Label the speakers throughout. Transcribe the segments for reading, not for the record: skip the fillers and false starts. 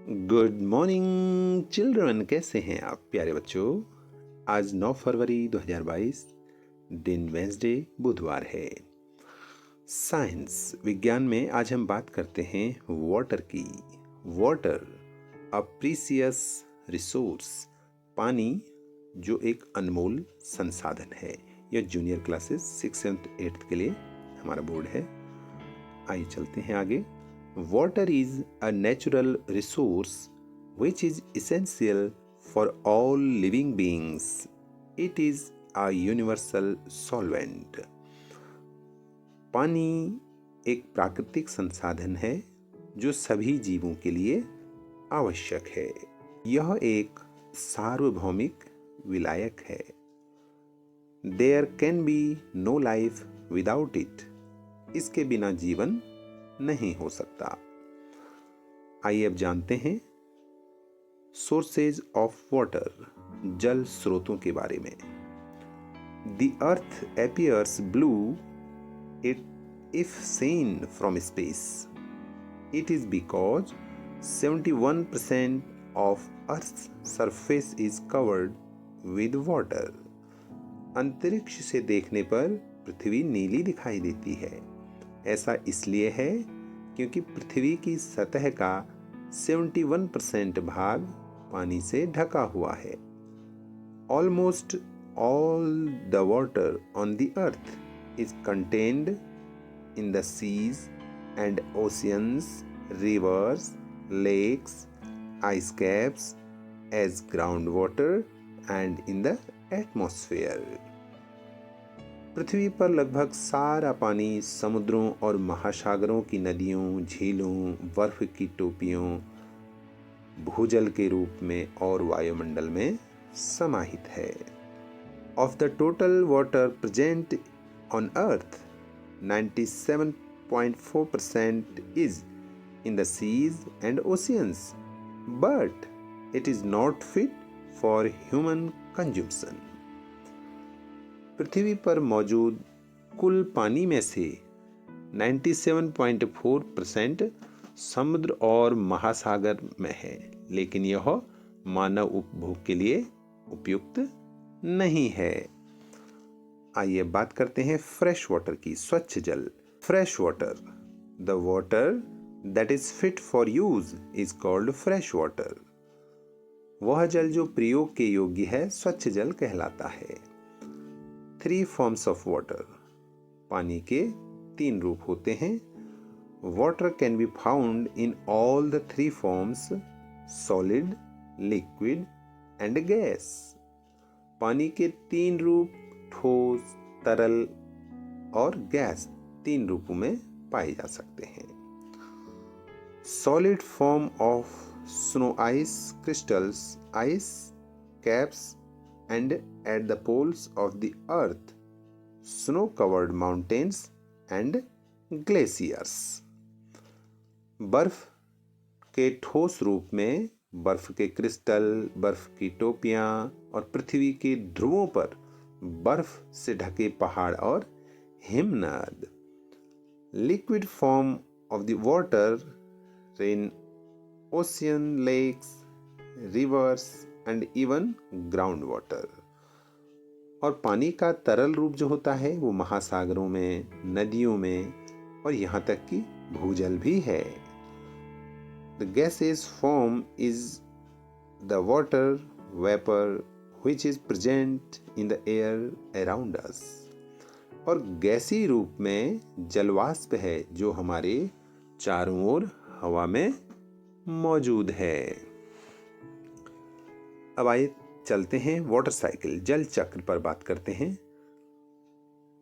Speaker 1: Good morning children, कैसे हैं आप प्यारे बच्चों। आज 9 फरवरी 2022 दिन वेंसडे बुधवार है। साइंस विज्ञान में आज हम बात करते हैं वाटर की। वाटर अ प्रीसियस रिसोर्स, पानी जो एक अनमोल संसाधन है। यह junior classes 6th 7th 8th के लिए हमारा बोर्ड है। आइए चलते हैं आगे। Water is a natural resource which is essential for all living beings. It is a universal solvent. पानी एक प्राकृतिक संसाधन है जो सभी जीवों के लिए आवश्यक है। यह एक सार्वभौमिक विलायक है। There can be no life without it. इसके बिना जीवन नहीं हो सकता। आइए अब जानते हैं सोर्सेज ऑफ वाटर, जल स्रोतों के बारे में। The earth appears blue if seen from space. It is because 71% of earth surface is covered with water. अंतरिक्ष से देखने पर पृथ्वी नीली दिखाई देती है। ऐसा इसलिए है क्योंकि पृथ्वी की सतह का 71% भाग पानी से ढका हुआ है। Almost all the water on the earth is contained in the seas and oceans, rivers, lakes, ice caps as ground water and in the atmosphere. पृथ्वी पर लगभग सारा पानी समुद्रों और महासागरों की नदियों, झीलों, बर्फ की टोपियों, भूजल के रूप में और वायुमंडल में समाहित है। Of the total water present on earth 97.4% is in the seas and oceans, but it is not fit for human consumption. पृथ्वी पर मौजूद कुल पानी में से 97.4% समुद्र और महासागर में है, लेकिन यह मानव उपभोग के लिए उपयुक्त नहीं है। आइए बात करते हैं फ्रेश वाटर की, स्वच्छ जल। Fresh water, the water that is fit for use is called fresh water. वह जल जो प्रयोग के योग्य है स्वच्छ जल कहलाता है। 3 forms of water, पानी के 3 रूप होते हैं। Water can be found in all the 3 forms, solid, liquid and gas. पानी के 3 रूप ठोस, तरल और गैस 3 रूपों में पाए जा सकते हैं। Solid form of snow ice crystals, ice caps and at the poles of the earth, snow-covered mountains and glaciers. बर्फ के ठोस रूप में बर्फ के क्रिस्टल, बर्फ की टोपियां और पृथ्वी के ध्रुवों पर बर्फ से ढके पहाड़ और हिमनद। Liquid form of the water in oceans, lakes, rivers and even ground water. और पानी का तरल रूप जो होता है वो महासागरों में, नदियों में और यहाँ तक कि भूजल भी है। The gases form is the water vapour which is present in the air around us. और गैसी रूप में जलवाष्प है जो हमारे चारों ओर हवा में मौजूद है। अब आइए चलते हैं वाटर साइकिल, जल चक्र पर बात करते हैं।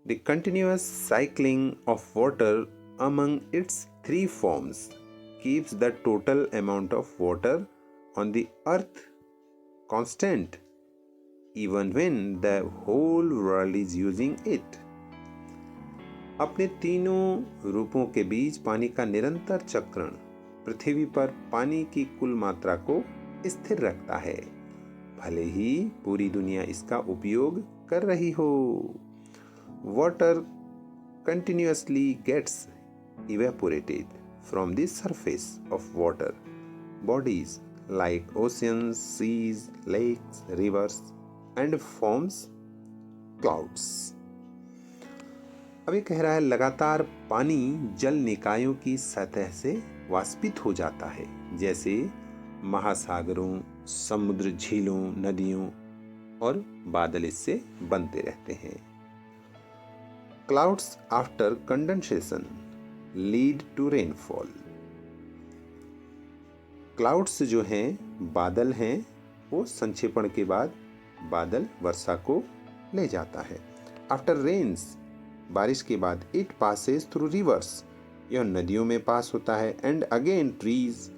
Speaker 1: The continuous cycling of water among its 3 forms keeps the total amount of water on the earth constant even when the whole world is using it. अपने तीनों रूपों के बीच पानी का निरंतर चक्रण पृथ्वी पर पानी की कुल मात्रा को स्थिर रखता है, भले ही पूरी दुनिया इसका उपयोग कर रही हो। Water continuously gets evaporated from the surface of water bodies like oceans, seas, lakes, rivers and forms clouds। अब ये कह रहा है लगातार पानी जल निकायों की सतह से वाष्पित हो जाता है, जैसे महासागरों, समुद्र, झीलों, नदियों और बादल इससे बनते रहते हैं। Clouds after condensation lead to rainfall. Clouds जो हैं, बादल हैं, वो संक्षेपण के बाद बादल वर्षा को ले जाता है। आफ्टर रेन्स, बारिश के बाद, इट पासेस थ्रू रिवर्स, यह नदियों में पास होता है, एंड अगेन ट्रीज,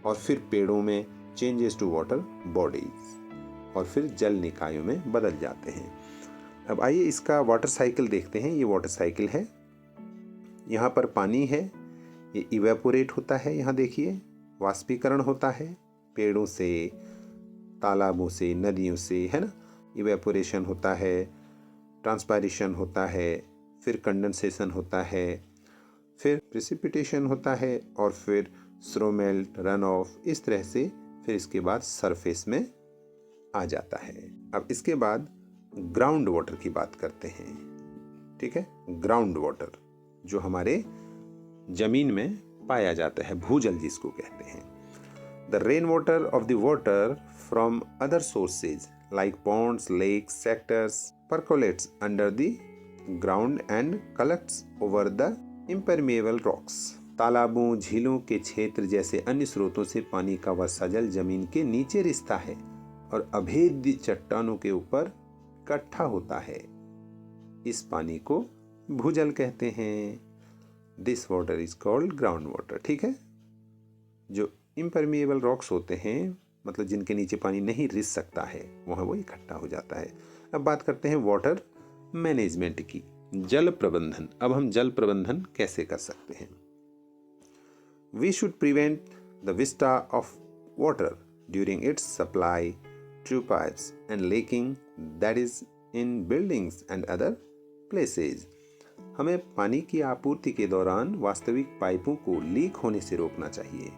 Speaker 1: और फिर पेड़ों में, चेंजेस टू वाटर बॉडीज, और फिर जल निकायों में बदल जाते हैं। अब आइए इसका वाटर साइकिल देखते हैं। ये वाटर साइकिल है, यहाँ पर पानी है, ये इवेपोरेट होता है, यहाँ देखिए वाष्पीकरण होता है पेड़ों से, तालाबों से, नदियों से, है ना। इवेपोरेशन होता है, ट्रांसपायरेशन होता है, फिर कंडेंसेशन होता है, फिर प्रेसिपिटेशन होता है, और फिर स्नो मेल्ट, रन ऑफ, इस तरह से फिर इसके बाद सरफेस में आ जाता है। अब इसके बाद ग्राउंड वाटर की बात करते हैं, ठीक है। ग्राउंड वाटर जो हमारे जमीन में पाया जाता है, भूजल जिसको कहते हैं। The rain water of the water from other sources like ponds, lakes, sectors percolates under the ground and collects over the impermeable rocks। तालाबों, झीलों के क्षेत्र जैसे अन्य स्रोतों से पानी का वर्षा जल जमीन के नीचे रिसता है और अभेद्य चट्टानों के ऊपर इकट्ठा होता है। इस पानी को भूजल कहते हैं। This water is called ground water, ठीक है। जो इम्परमिएबल रॉक्स होते हैं, मतलब जिनके नीचे पानी नहीं रिस सकता है, वहाँ वो इकट्ठा हो जाता है। अब बात करते हैं वाटर मैनेजमेंट की, जल प्रबंधन। अब हम जल प्रबंधन कैसे कर सकते हैं? We should prevent the vista of water during its supply through pipes and leaking, that is in buildings and other places. हमें पानी की आपूर्ति के दौरान वास्तविक पाइपों को लीक होने से रोकना चाहिए,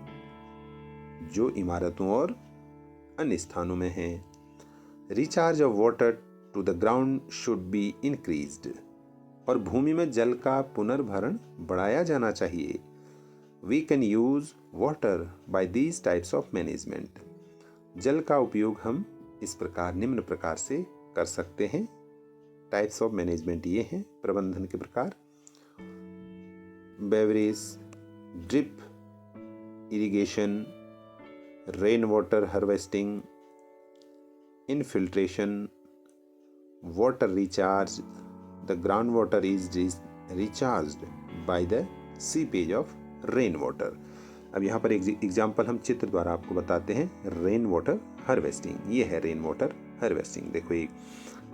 Speaker 1: जो इमारतों और अन्य स्थानों में हैं। Recharge of water to the ground should be increased, और भूमि में जल का पुनर्भरण बढ़ाया जाना चाहिए। We can use water by these types of management. जल का उपयोग हम इस प्रकार, निम्न प्रकार से कर सकते हैं। टाइप्स ऑफ मैनेजमेंट ये हैं, प्रबंधन के प्रकार: beverage, drip irrigation, rain water harvesting, infiltration, water recharge. The groundwater is recharged by the seepage of rain water। अब यहाँ पर एक एग्जाम्पल हम चित्र द्वारा आपको बताते हैं। रेन वाटर हार्वेस्टिंग, ये है रेन वाटर हार्वेस्टिंग। देखो एक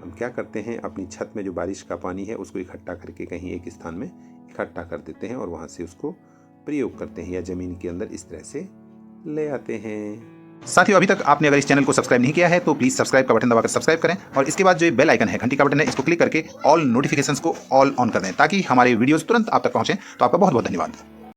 Speaker 1: हम क्या करते हैं, अपनी छत में जो बारिश का पानी है उसको इकट्ठा करके कहीं एक स्थान में इकट्ठा कर देते हैं और वहाँ से उसको प्रयोग करते हैं, या ज़मीन के अंदर इस तरह से ले आते हैं।
Speaker 2: साथियों, अभी तक आपने अगर इस चैनल को सब्सक्राइब नहीं किया है तो प्लीज सब्सक्राइब का बटन दबाकर सब्सक्राइब करें, और इसके बाद जो ये बेल आइकन है, घंटी का बटन है, इसको क्लिक करके ऑल नोटिफिकेशंस को ऑल ऑन कर दें, ताकि हमारे वीडियोस तुरंत आप तक पहुंचें। तो आपका बहुत बहुत धन्यवाद।